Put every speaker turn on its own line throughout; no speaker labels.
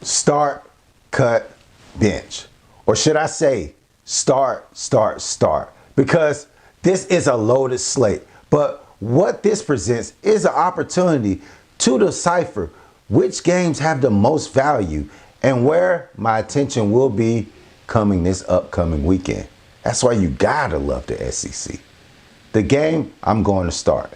start, cut, bench. Or should I say start, because this is a loaded slate. But what this presents is an opportunity to decipher which games have the most value and where my attention will be coming this upcoming weekend. That's why you gotta love the SEC. The game I'm going to start,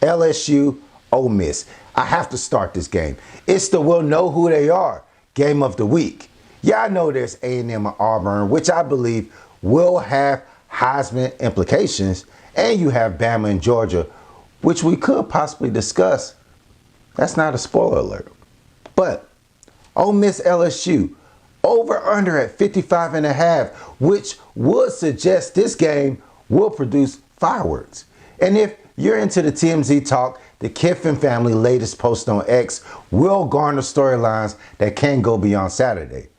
LSU, Ole Miss. I have to start this game. It's the we'll know who they are game of the week. Yeah, I know there's A&M and Auburn, which I believe will have Heisman implications, and you have Bama and Georgia, which we could possibly discuss. That's not a spoiler alert. But Ole Miss LSU, over under at 55.5, which would suggest this game will produce fireworks. And if you're into the TMZ talk, the Kiffin family latest post on X will garner storylines that can go beyond Saturday.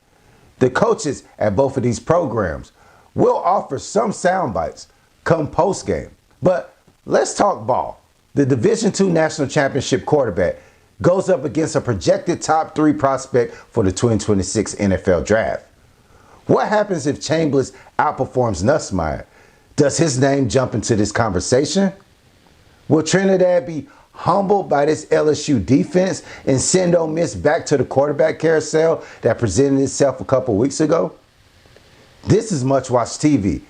The coaches at both of these programs will offer some sound bites come post game. But let's talk ball. The Division II National Championship quarterback goes up against a projected top 3 prospect for the 2026 NFL Draft. What happens if Chambers outperforms Nussmeier? Does his name jump into this conversation? Will Trinidad be humbled by this LSU defense and send Ole Miss back to the quarterback carousel that presented itself a couple weeks ago? This is much-watched TV.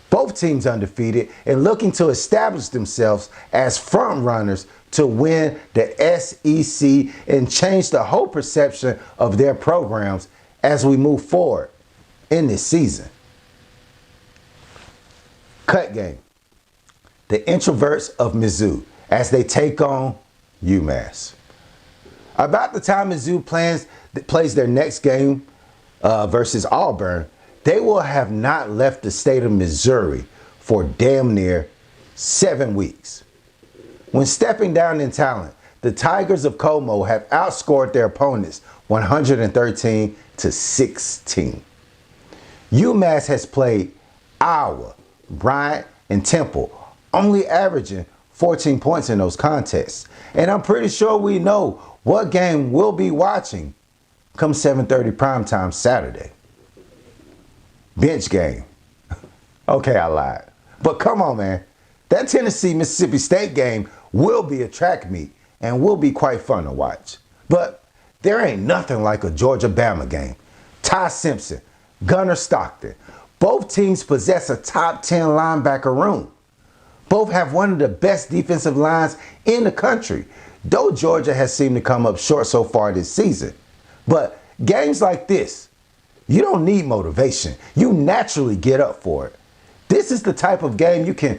Both teams undefeated and looking to establish themselves as front runners to win the SEC and change the whole perception of their programs as we move forward in this season. Cut game. The introverts of Mizzou as they take on UMass. About the time Mizzou plays their next game versus Auburn, they will have not left the state of Missouri for damn near 7 weeks. When stepping down in talent, the Tigers of Como have outscored their opponents 113-16. UMass has played Iowa, Bryant, and Temple, only averaging 14 points in those contests. And I'm pretty sure we know what game we'll be watching come 7:30 primetime Saturday. Bench game. Okay, I lied. But come on, man. That Tennessee-Mississippi State game will be a track meet and will be quite fun to watch. But there ain't nothing like a Georgia-Bama game. Ty Simpson, Gunnar Stockton. Both teams possess a top 10 linebacker room. Both have one of the best defensive lines in the country, though Georgia has seemed to come up short so far this season. But games like this, you don't need motivation. You naturally get up for it. This is the type of game you can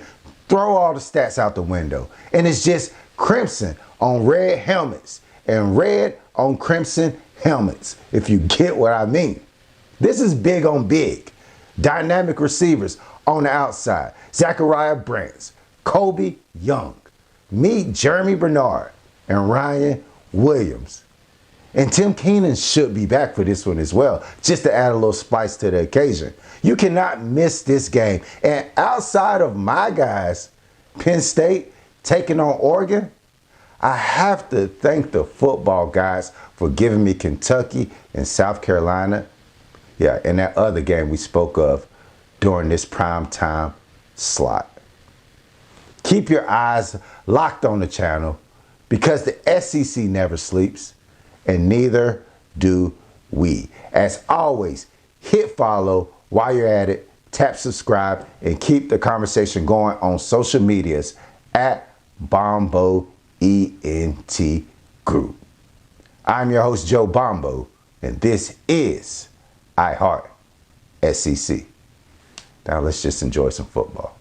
throw all the stats out the window, and it's just crimson on red helmets and red on crimson helmets, if you get what I mean. This is big on big. Dynamic receivers on the outside. Zachariah Brents, Kobe Young. Meet Jeremy Bernard and Ryan Williams. And Tim Keenan should be back for this one as well, just to add a little spice to the occasion. You cannot miss this game. And outside of my guys, Penn State taking on Oregon, I have to thank the football guys for giving me Kentucky and South Carolina. Yeah, and that other game we spoke of during this prime time slot. Keep your eyes locked on the channel because the SEC never sleeps. And neither do we. As always, hit follow while you're at it, tap subscribe, and keep the conversation going on social medias at Bombo ENT Group. I'm your host, Joe Bombo, and this is iHeartSEC. Now let's just enjoy some football.